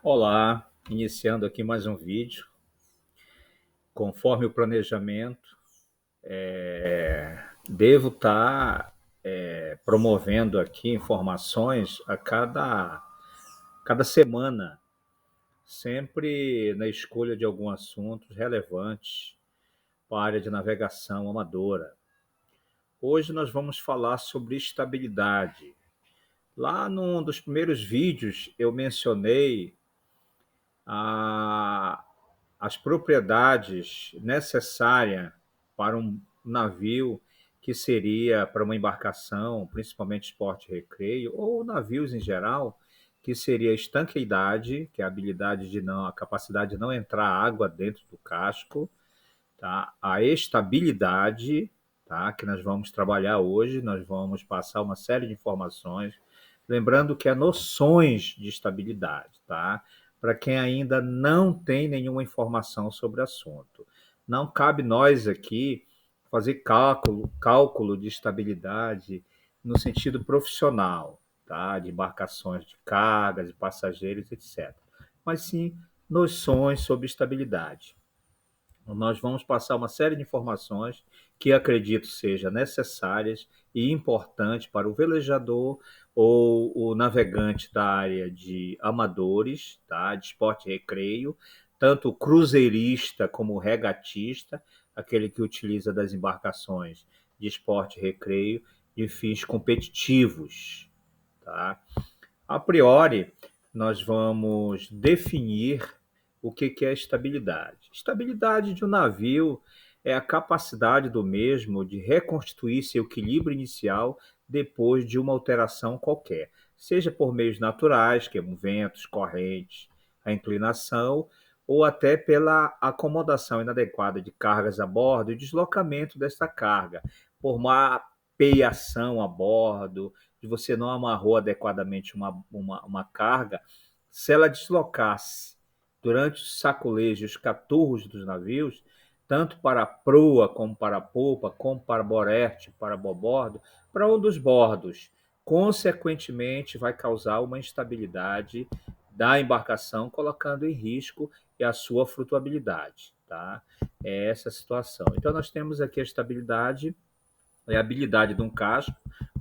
Olá, iniciando aqui mais um vídeo. Conforme o planejamento, devo estar promovendo aqui informações a cada semana, sempre na escolha de alguns assuntos relevantes para a área de navegação amadora. Hoje nós vamos falar sobre estabilidade. Lá num dos primeiros vídeos eu mencionei a, as propriedades necessárias para um navio que seria para uma embarcação, principalmente esporte e recreio, ou navios em geral, que seria a estanqueidade, que é a habilidade de não, a capacidade de não entrar água dentro do casco, tá? A estabilidade, tá? Que nós vamos trabalhar hoje, nós vamos passar uma série de informações, lembrando que é noções de estabilidade, tá? Para quem ainda não tem nenhuma informação sobre o assunto. Não cabe nós aqui fazer cálculo de estabilidade no sentido profissional, tá? De embarcações de cargas, de passageiros, etc. Mas sim noções sobre estabilidade. Nós vamos passar uma série de informações que acredito sejam necessárias e importantes para o velejador ou o navegante da área de amadores, tá? De esporte e recreio, tanto o cruzeirista como o regatista, aquele que utiliza das embarcações de esporte e recreio de fins competitivos. Tá? A priori, nós vamos definir o que é estabilidade. Estabilidade de um navio é a capacidade do mesmo de reconstituir seu equilíbrio inicial depois de uma alteração qualquer, seja por meios naturais, como ventos, correntes, a inclinação, ou até pela acomodação inadequada de cargas a bordo e deslocamento dessa carga, por má peiação a bordo, de você não amarrou adequadamente uma carga, se ela deslocasse durante os sacolejos, os caturros dos navios, tanto para a proa, como para a polpa, como para borete, para bobordo, para um dos bordos, consequentemente vai causar uma instabilidade da embarcação, colocando em risco a sua flutuabilidade. Tá? É essa a situação. Então, nós temos aqui a estabilidade, a habilidade de um casco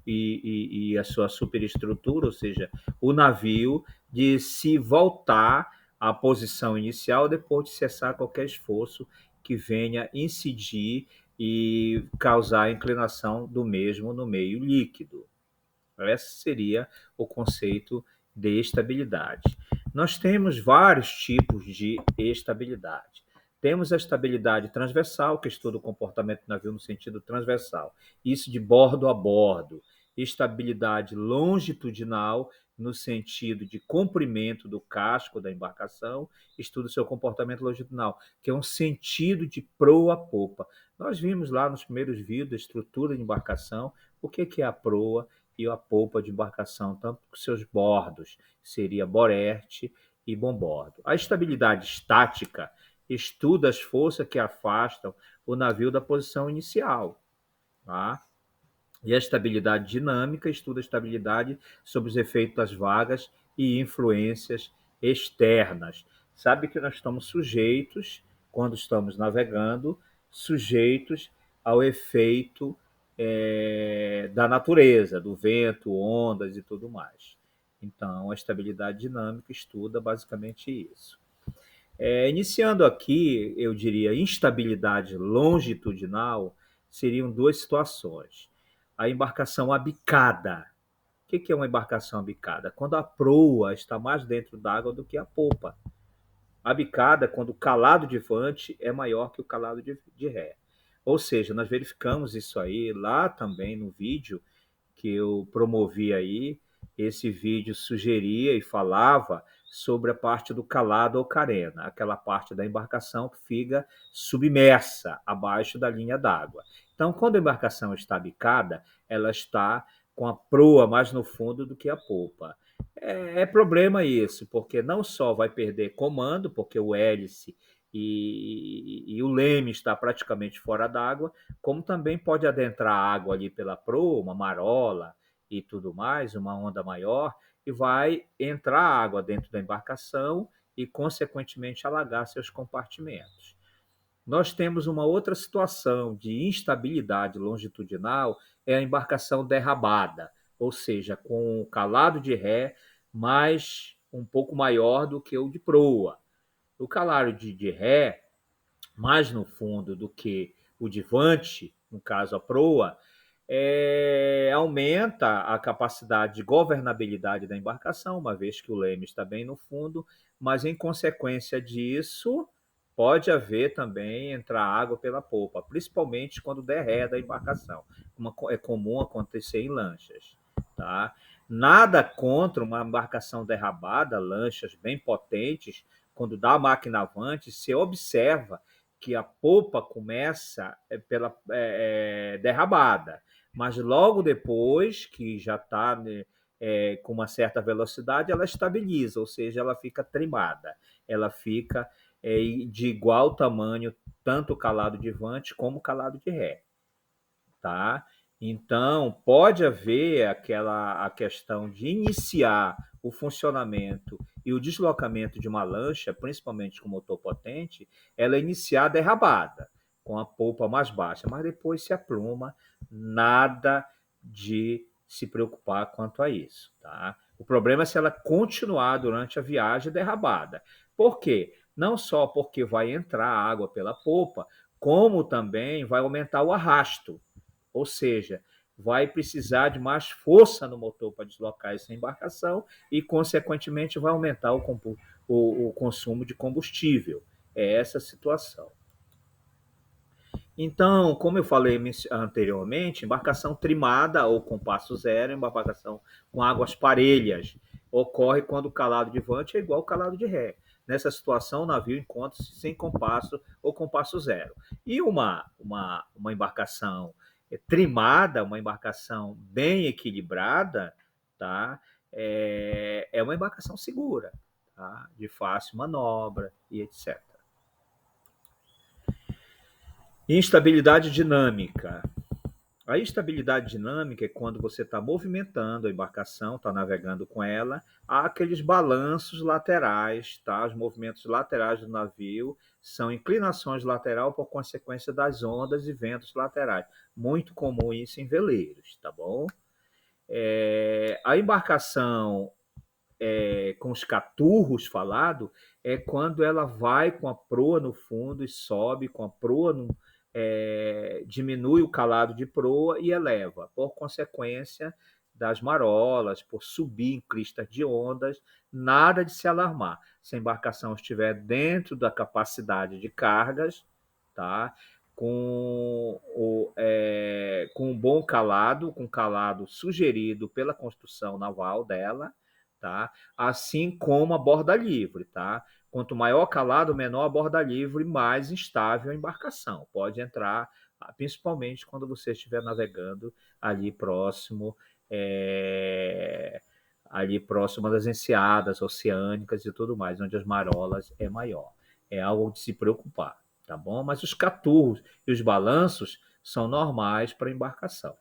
e a sua superestrutura, ou seja, o navio, de se voltar à posição inicial depois de cessar qualquer esforço que venha incidir e causar a inclinação do mesmo no meio líquido. Esse seria o conceito de estabilidade. Nós temos vários tipos de estabilidade. Temos a estabilidade transversal, que estuda o comportamento do navio no sentido transversal, isso de bordo a bordo. Estabilidade longitudinal, no sentido de comprimento do casco da embarcação, estuda o seu comportamento longitudinal, que é um sentido de proa a popa. Nós vimos lá nos primeiros vídeos a estrutura de embarcação, o que é a proa e a polpa de embarcação, tanto com seus bordos, seria borete e bombordo. A estabilidade estática estuda as forças que afastam o navio da posição inicial. Tá? E a estabilidade dinâmica estuda a estabilidade sob os efeitos das vagas e influências externas. Sabe que nós estamos sujeitos, quando estamos navegando, sujeitos ao efeito da natureza, do vento, ondas e tudo mais. Então, a estabilidade dinâmica estuda basicamente isso. Iniciando aqui, eu diria, instabilidade longitudinal seriam duas situações. A embarcação abicada. O que é uma embarcação abicada? Quando a proa está mais dentro d'água do que a popa. Abicada, quando o calado de vante é maior que o calado de ré. Ou seja, nós verificamos isso aí lá também no vídeo que eu promovi aí. Esse vídeo sugeria e falava sobre a parte do calado ou carena, aquela parte da embarcação que fica submersa abaixo da linha d'água. Então, quando a embarcação está bicada, ela está com a proa mais no fundo do que a polpa. É problema isso, porque não só vai perder comando, porque o hélice e o leme está praticamente fora d'água, como também pode adentrar água ali pela proa, uma marola e tudo mais, uma onda maior, e vai entrar água dentro da embarcação e, consequentemente, alagar seus compartimentos. Nós temos uma outra situação de instabilidade longitudinal, é a embarcação derrabada, ou seja, com o calado de ré mais um pouco maior do que o de proa. O calado de ré, mais no fundo do que o de vante, no caso a proa, aumenta a capacidade de governabilidade da embarcação, uma vez que o leme está bem no fundo, mas em consequência disso, pode haver também entrar água pela polpa, principalmente quando der ré da embarcação, como é comum acontecer em lanchas. Tá? Nada contra uma embarcação derrabada, lanchas bem potentes, quando dá a máquina avante, se observa que a polpa começa pela derrabada, mas logo depois que já está com uma certa velocidade, ela estabiliza, ou seja, ela fica trimada, ela fica de igual tamanho, tanto o calado de vante como o calado de ré. Tá? Então, pode haver a questão de iniciar o funcionamento e o deslocamento de uma lancha, principalmente com motor potente, ela iniciar derrabada, com a polpa mais baixa, mas depois se apruma, nada de se preocupar quanto a isso. Tá? O problema é se ela continuar durante a viagem derrabada. Por quê? Não só porque vai entrar água pela polpa, como também vai aumentar o arrasto. Ou seja, vai precisar de mais força no motor para deslocar essa embarcação e, consequentemente, vai aumentar o consumo de combustível. É essa a situação. Então, como eu falei anteriormente, embarcação trimada ou com passo zero, embarcação com águas parelhas, ocorre quando o calado de vante é igual ao calado de ré. Nessa situação, o navio encontra-se sem compasso ou com passo zero. E uma embarcação trimada, uma embarcação bem equilibrada, tá? É uma embarcação segura, tá? De fácil manobra e etc. Instabilidade dinâmica. A instabilidade dinâmica é quando você está movimentando a embarcação, está navegando com ela, há aqueles balanços laterais, tá? Os movimentos laterais do navio são inclinações lateral por consequência das ondas e ventos laterais. Muito comum isso em veleiros, tá bom? A embarcação com os caturros falado é quando ela vai com a proa no fundo e sobe com a proa no, diminui o calado de proa e eleva, por consequência das marolas, por subir em cristas de ondas, nada de se alarmar. Se a embarcação estiver dentro da capacidade de cargas, tá? Com um bom calado, com calado sugerido pela construção naval dela, tá? Assim como a borda livre, tá? Quanto maior calado, menor a borda livre, mais instável a embarcação. Pode entrar, principalmente quando você estiver navegando ali próximo das enseadas oceânicas e tudo mais, onde as marolas é maior. É algo de se preocupar, tá bom? Mas os caturros e os balanços são normais para a embarcação.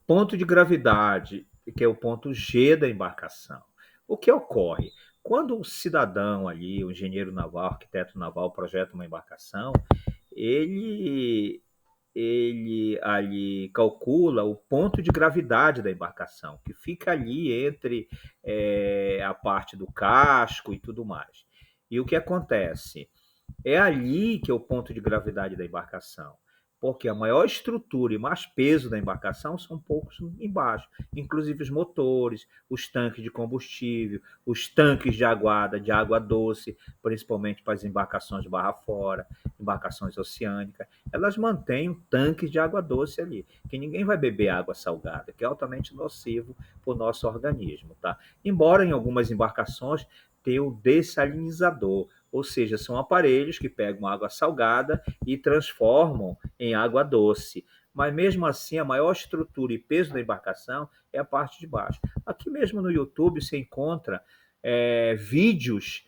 Ponto de gravidade, que é o ponto G da embarcação. O que ocorre? Quando o cidadão ali, o engenheiro naval, arquiteto naval, projeta uma embarcação, ele ali calcula o ponto de gravidade da embarcação, que fica ali entre a parte do casco e tudo mais. E o que acontece? É ali que é o ponto de gravidade da embarcação, porque a maior estrutura e mais peso da embarcação são poucos embaixo, inclusive os motores, os tanques de combustível, os tanques de aguada, de água doce, principalmente para as embarcações barra fora, embarcações oceânicas, elas mantêm tanques de água doce ali, que ninguém vai beber água salgada, que é altamente nocivo para o nosso organismo, tá? Embora em algumas embarcações tenha o dessalinizador, ou seja, são aparelhos que pegam água salgada e transformam em água doce. Mas mesmo assim, a maior estrutura e peso da embarcação é a parte de baixo. Aqui mesmo no YouTube você encontra vídeos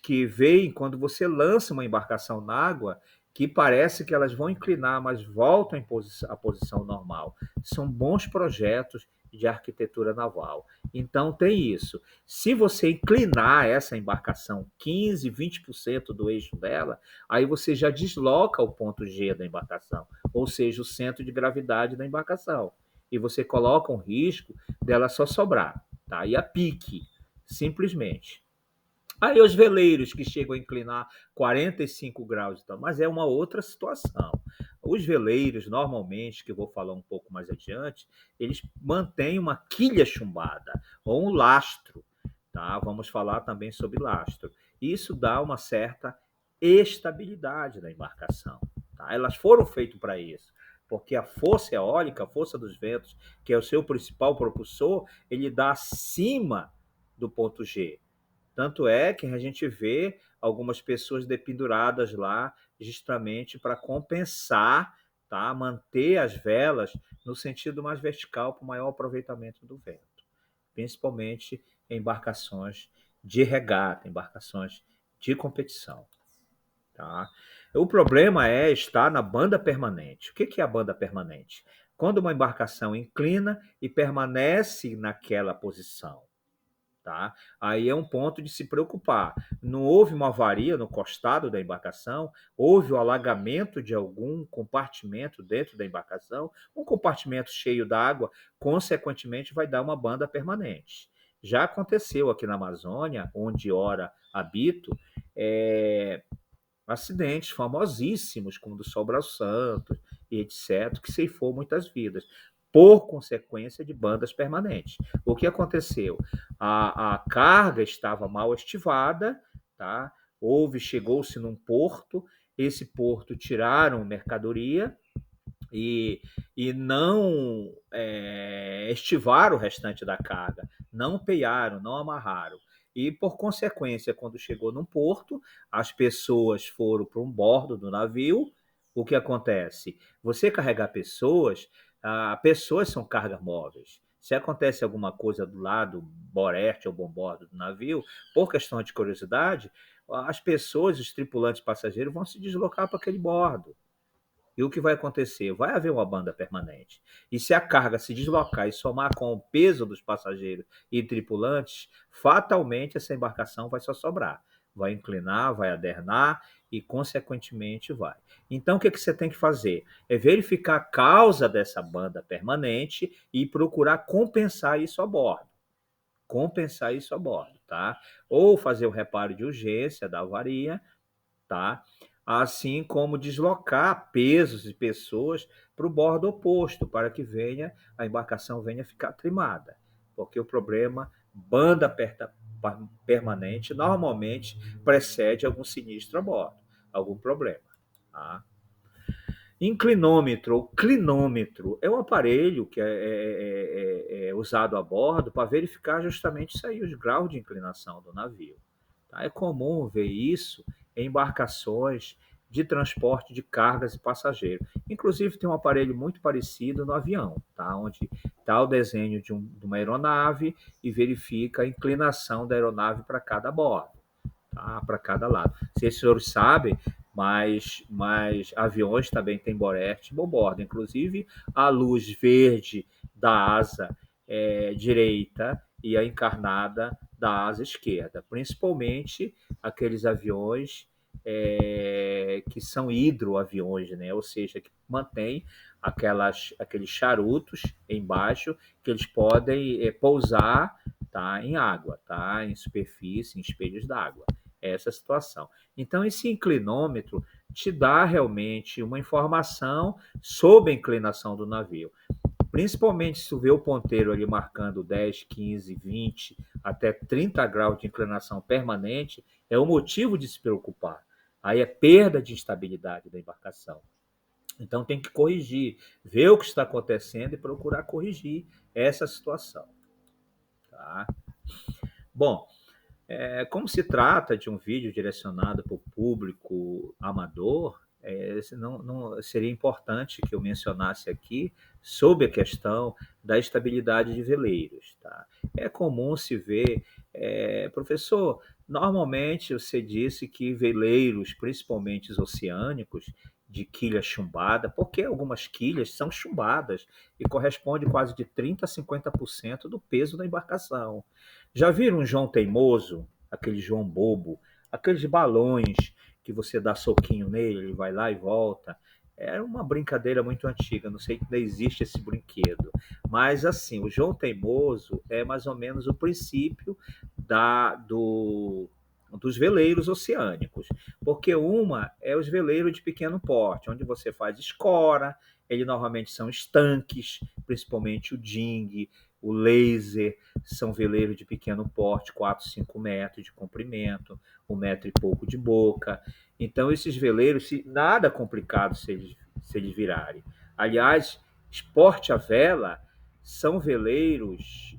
que veem quando você lança uma embarcação na água, que parece que elas vão inclinar, mas voltam à posição normal. São bons projetos de arquitetura naval. Então tem isso. Se você inclinar essa embarcação 15, 20% do eixo dela, aí você já desloca o ponto G da embarcação, ou seja, o centro de gravidade da embarcação. E você coloca um risco dela só sobrar, tá? E a pique, simplesmente. Aí os veleiros que chegam a inclinar 45 graus, então, mas é uma outra situação. Os veleiros, normalmente, que eu vou falar um pouco mais adiante, eles mantêm uma quilha chumbada ou um lastro, tá? Vamos falar também sobre lastro. Isso dá uma certa estabilidade na embarcação, tá? Elas foram feitas para isso, porque a força eólica, a força dos ventos, que é o seu principal propulsor, ele dá acima do ponto G. Tanto é que a gente vê algumas pessoas dependuradas lá justamente para compensar, tá? Manter as velas no sentido mais vertical para o maior aproveitamento do vento, principalmente em embarcações de regata, embarcações de competição. Tá? O problema é estar na banda permanente. O que é a banda permanente? Quando uma embarcação inclina e permanece naquela posição. Tá? Aí é um ponto de se preocupar. Não houve uma avaria no costado da embarcação, houve o alagamento de algum compartimento dentro da embarcação, um compartimento cheio d'água, consequentemente vai dar uma banda permanente. Já aconteceu aqui na Amazônia, onde ora habito, acidentes famosíssimos, como do Sobral Santos e etc., que ceifou muitas vidas, por consequência de bandas permanentes. O que aconteceu? A carga estava mal estivada, tá? Chegou-se num porto, esse porto tiraram mercadoria e, e não estivaram o restante da carga, não peiaram, não amarraram. E, por consequência, quando chegou num porto, as pessoas foram para um bordo do navio. O que acontece? Você carregar pessoas, pessoas são cargas móveis. Se acontece alguma coisa do lado boreste ou bombordo do navio, por questão de curiosidade, as pessoas, os tripulantes passageiros, vão se deslocar para aquele bordo. E o que vai acontecer? Vai haver uma banda permanente. E se a carga se deslocar e somar com o peso dos passageiros e tripulantes, fatalmente essa embarcação vai só sobrar. Vai inclinar, vai adernar e, consequentemente, vai. Então, o que você tem que fazer? É verificar a causa dessa banda permanente e procurar compensar isso a bordo. Compensar isso a bordo, tá? Ou fazer o reparo de urgência da avaria, tá? Assim como deslocar pesos e pessoas para o bordo oposto, para que a embarcação venha ficar trimada. Porque o problema, permanente, normalmente precede algum sinistro a bordo, algum problema. Tá? Inclinômetro ou clinômetro é um aparelho que é usado a bordo para verificar justamente isso aí, os graus de inclinação do navio. Tá? É comum ver isso em embarcações de transporte de cargas e passageiros. Inclusive tem um aparelho muito parecido no avião, tá? Onde está o desenho de uma aeronave e verifica a inclinação da aeronave para cada bordo, tá? Para cada lado. Se os senhores sabem, mas aviões também têm boreste e bomborda. Inclusive, a luz verde da asa direita e a encarnada da asa esquerda. Principalmente aqueles aviões que são hidroaviões, né? Ou seja, que mantém aqueles charutos embaixo que eles podem pousar, tá, em água, tá, em superfície, em espelhos d'água. Essa situação. Então, esse inclinômetro te dá realmente uma informação sobre a inclinação do navio. Principalmente se tu vê o ponteiro ali marcando 10, 15, 20, até 30 graus de inclinação permanente, é o motivo de se preocupar. Aí é perda de estabilidade da embarcação. Então tem que corrigir, ver o que está acontecendo e procurar corrigir essa situação. Tá? Bom, como se trata de um vídeo direcionado para o público amador, não seria importante que eu mencionasse aqui sobre a questão da estabilidade de veleiros. Tá? É comum se ver, professor, normalmente você disse que veleiros, principalmente os oceânicos, de quilha chumbada, porque algumas quilhas são chumbadas e corresponde quase de 30 a 50% do peso da embarcação. Já viram um João teimoso, aquele João bobo, aqueles balões que você dá soquinho nele, ele vai lá e volta? Era uma brincadeira muito antiga, não sei que ainda existe esse brinquedo. Mas assim, o João Teimoso é mais ou menos o princípio dos veleiros oceânicos. Porque uma é os veleiros de pequeno porte, onde você faz escora, eles normalmente são estanques, principalmente o dinghy, o laser, são veleiros de pequeno porte, 4, 5 metros de comprimento, 1 metro e pouco de boca. Então, esses veleiros, nada complicado se eles virarem. Aliás, esporte à vela são veleiros,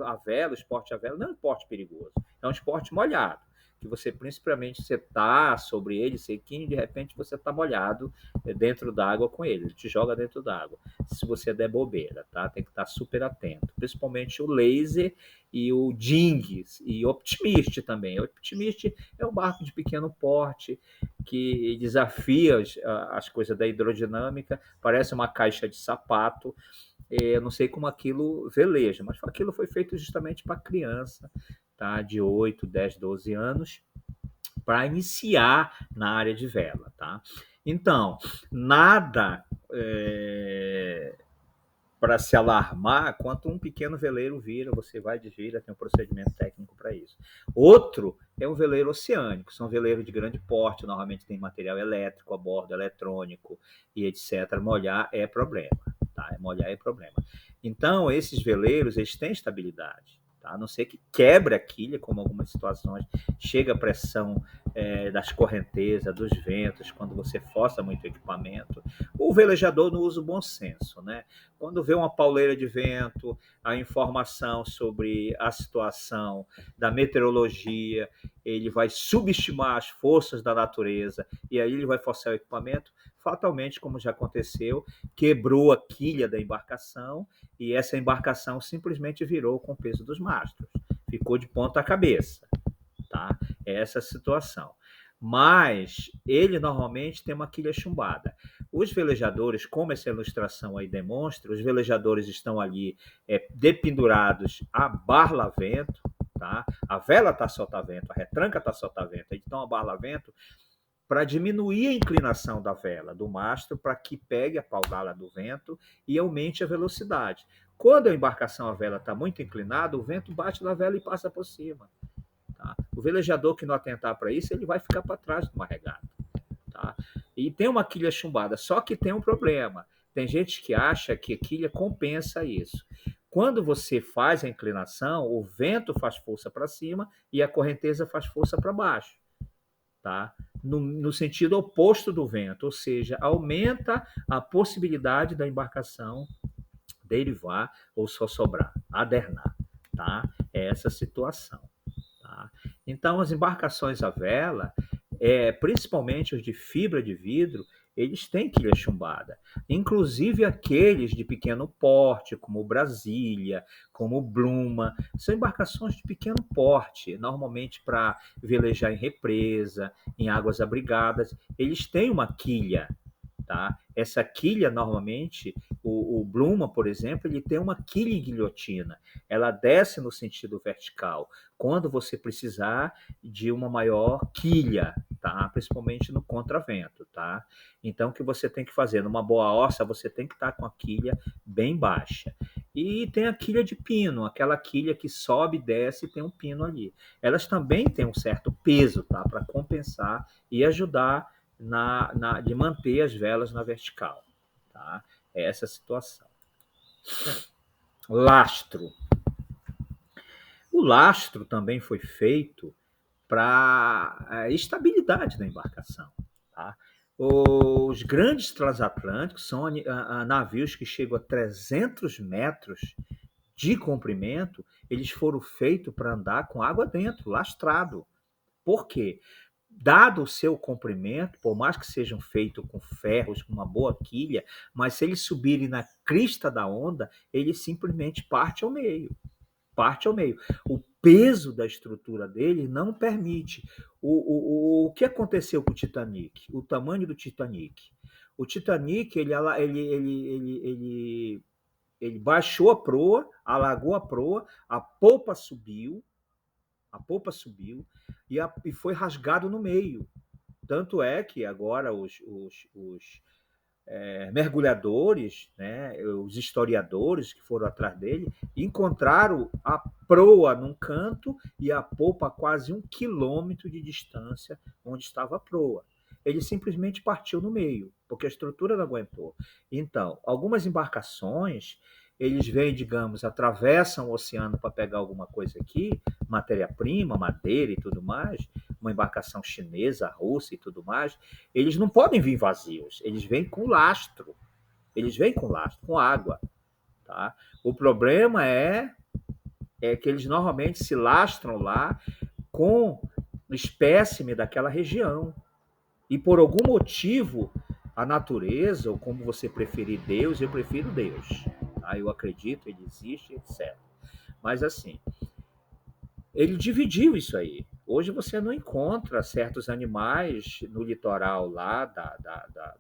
a vela, o esporte à vela não é um esporte perigoso, é um esporte molhado, que você principalmente você está sobre ele sequinho, de repente você está molhado dentro d'água com ele te joga dentro d'água. Se você der bobeira, tá? Tem que estar super atento, principalmente o laser e o dinghy e o optimist também. O optimist é um barco de pequeno porte que desafia as coisas da hidrodinâmica, parece uma caixa de sapato. Eu não sei como aquilo veleja, mas aquilo foi feito justamente para criança, tá? De 8, 10, 12 anos, para iniciar na área de vela, tá? Então, nada para se alarmar quanto um pequeno veleiro vira, você vai, desvira, tem um procedimento técnico para isso. Outro é um veleiro oceânico, são veleiros de grande porte, normalmente tem material elétrico a bordo, eletrônico e etc. Molhar é problema, tá? Molhar é problema. Então, esses veleiros, eles têm estabilidade, tá? A não ser que quebre a quilha, como algumas situações, chega a pressão das correntezas, dos ventos, quando você força muito o equipamento. O velejador não usa o bom senso, né? Quando vê uma pauleira de vento, a informação sobre a situação da meteorologia, ele vai subestimar as forças da natureza e aí ele vai forçar o equipamento. Fatalmente, como já aconteceu, quebrou a quilha da embarcação e essa embarcação simplesmente virou com o peso dos mastros. Ficou de ponta cabeça, tá? Essa situação. Mas ele normalmente tem uma quilha chumbada. Os velejadores, como essa ilustração aí demonstra, os velejadores estão ali dependurados a barlavento, tá? A vela está solta-vento, a retranca está solta-vento, eles estão a barlavento para diminuir a inclinação da vela, do mastro, para que pegue a paudalha do vento e aumente a velocidade. Quando a embarcação, a vela está muito inclinada, o vento bate na vela e passa por cima. Tá? O velejador que não atentar para isso, ele vai ficar para trás de uma regata. Tá? E tem uma quilha chumbada, só que tem um problema. Tem gente que acha que a quilha compensa isso. Quando você faz a inclinação, o vento faz força para cima e a correnteza faz força para baixo. Tá? No sentido oposto do vento, ou seja, aumenta a possibilidade da embarcação derivar ou só sobrar, adernar. Tá? É essa situação. Tá? Então, as embarcações à vela, principalmente os de fibra de vidro, eles têm quilha chumbada. Inclusive aqueles de pequeno porte, como o Brasília, como o Bluma, são embarcações de pequeno porte, normalmente para velejar em represa, em águas abrigadas. Eles têm uma quilha. Tá? Essa quilha, normalmente, o Bluma, por exemplo, ele tem uma quilha em guilhotina. Ela desce no sentido vertical, quando você precisar de uma maior quilha, tá? Principalmente no contravento. Tá? Então, o que você tem que fazer? Numa boa orça, você tem que estar com a quilha bem baixa. E tem a quilha de pino, aquela quilha que sobe e desce e tem um pino ali. Elas também têm um certo peso, tá? Para compensar e ajudar de manter as velas na vertical. Tá? É essa a situação. Lastro. O lastro também foi feito para a estabilidade da embarcação. Tá? Os grandes transatlânticos são navios que chegam a 300 metros de comprimento, eles foram feitos para andar com água dentro, lastrado. Por quê? Dado o seu comprimento, por mais que sejam feitos com ferros, com uma boa quilha, mas se eles subirem na crista da onda, ele simplesmente parte ao meio. Parte ao meio. O peso da estrutura dele não permite. O que aconteceu com o Titanic? O tamanho do Titanic. O Titanic, ele baixou a proa, alagou a proa, a polpa subiu e foi rasgado no meio. Tanto é que agora os mergulhadores, né, os historiadores que foram atrás dele, encontraram a proa num canto e a polpa a quase 1 quilômetro de distância onde estava a proa. Ele simplesmente partiu no meio, porque a estrutura não aguentou. Então, algumas embarcações, eles vêm, digamos, atravessam o oceano para pegar alguma coisa aqui, matéria-prima, madeira e tudo mais, uma embarcação chinesa, russa e tudo mais, eles não podem vir vazios, eles vêm com lastro. Eles vêm com lastro, com água. Tá? O problema é que eles normalmente se lastram lá com espécime daquela região. E por algum motivo, a natureza, ou como você preferir Deus, eu prefiro Deus. Tá? Eu acredito, ele existe, etc. Mas assim, ele dividiu isso aí. Hoje você não encontra certos animais no litoral lá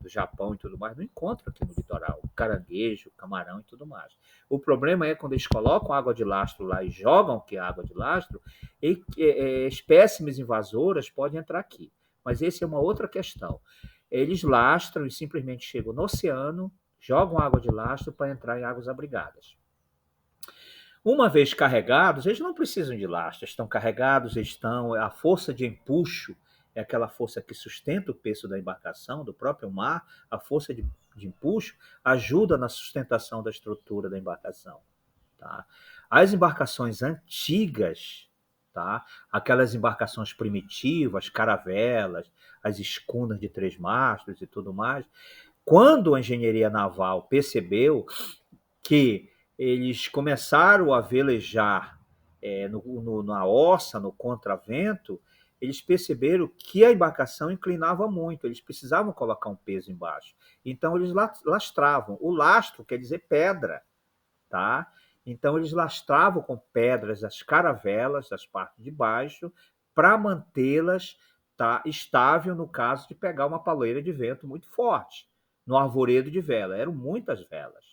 do Japão e tudo mais, não encontra aqui no litoral. Caranguejo, camarão e tudo mais. O problema é quando eles colocam água de lastro lá e jogam que é água de lastro, espécimes invasoras podem entrar aqui. Mas essa é uma outra questão. Eles lastram e simplesmente chegam no oceano, jogam água de lastro para entrar em águas abrigadas. Uma vez carregados, eles não precisam de lastro, estão carregados, a força de empuxo é aquela força que sustenta o peso da embarcação, do próprio mar, a força de empuxo ajuda na sustentação da estrutura da embarcação. Tá? As embarcações antigas, tá? Aquelas embarcações primitivas, caravelas, as escunas de 3 mastros e tudo mais, quando a engenharia naval percebeu que eles começaram a velejar na orça, no contravento, eles perceberam que a embarcação inclinava muito, eles precisavam colocar um peso embaixo. Então eles lastravam. O lastro quer dizer pedra, tá? Então eles lastravam com pedras as caravelas, as partes de baixo, para mantê-las, tá, estável no caso de pegar uma paleira de vento muito forte, no arvoredo de vela. Eram muitas velas.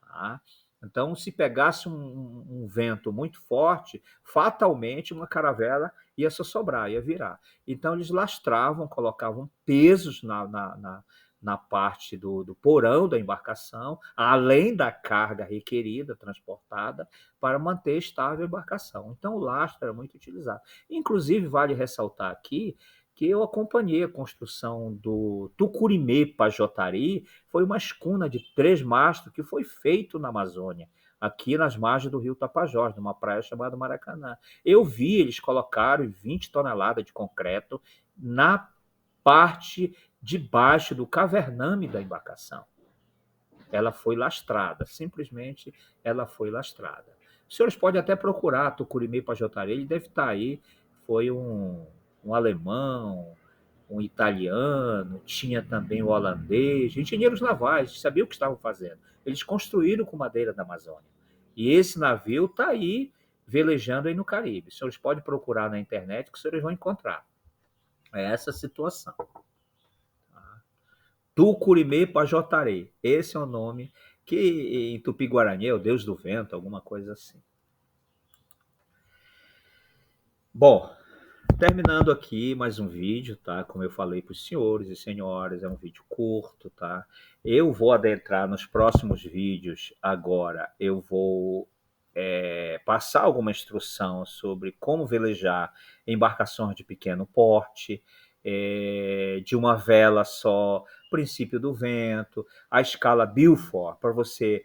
Tá? Então, se pegasse um vento muito forte, fatalmente uma caravela ia sobrar, ia virar. Então, eles lastravam, colocavam pesos na parte do porão da embarcação, além da carga requerida, transportada, para manter estável a embarcação. Então, o lastro era muito utilizado. Inclusive, vale ressaltar aqui que eu acompanhei a construção do Tucurimê Pajotari, foi uma escuna de 3 mastros que foi feito na Amazônia, aqui nas margens do rio Tapajós, numa praia chamada Maracanã. Eu vi, eles colocaram 20 toneladas de concreto na parte de baixo do cavername da embarcação. Ela foi lastrada, simplesmente ela foi lastrada. Os senhores podem até procurar Tucurimê Pajotari, ele deve estar aí, foi um alemão, um italiano, tinha também o holandês, engenheiros navais, sabiam o que estavam fazendo. Eles construíram com madeira da Amazônia. E esse navio está aí, velejando aí no Caribe. Os senhores podem procurar na internet que os senhores vão encontrar. É essa a situação. Tucurimê Pajotare. Esse é o nome que em Tupi-Guarani é o Deus do Vento, alguma coisa assim. Bom, terminando aqui mais um vídeo, tá? Como eu falei para os senhores e senhoras, é um vídeo curto, tá? Eu vou adentrar nos próximos vídeos agora. Eu vou passar alguma instrução sobre como velejar embarcações de pequeno porte, de uma vela só, princípio do vento, a escala Beaufort, para você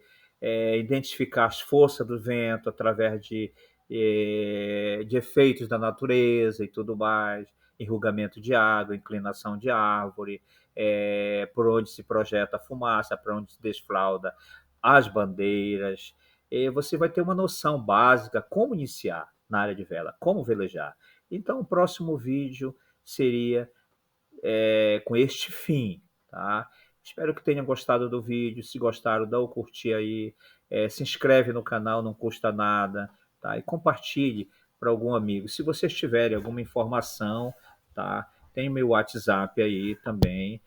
identificar as forças do vento através de efeitos da natureza e tudo mais, enrugamento de água, inclinação de árvore, por onde se projeta a fumaça, para onde se desfralda as bandeiras. Você vai ter uma noção básica como iniciar na área de vela, como velejar. Então, o próximo vídeo seria com este fim, tá? Espero que tenham gostado do vídeo. Se gostaram, dá o curtir aí. Se inscreve no canal, não custa nada, tá? E compartilhe. para algum amigo. Se vocês tiverem alguma informação, tá? Tem meu WhatsApp aí também.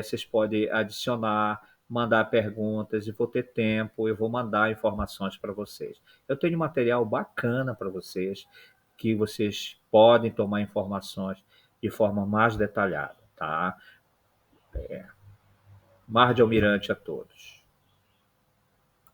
Vocês podem adicionar, mandar perguntas e vou ter tempo, eu vou mandar informações para vocês. Eu tenho material bacana para vocês, que vocês podem tomar informações de forma mais detalhada, tá? Mar de Almirante a todos.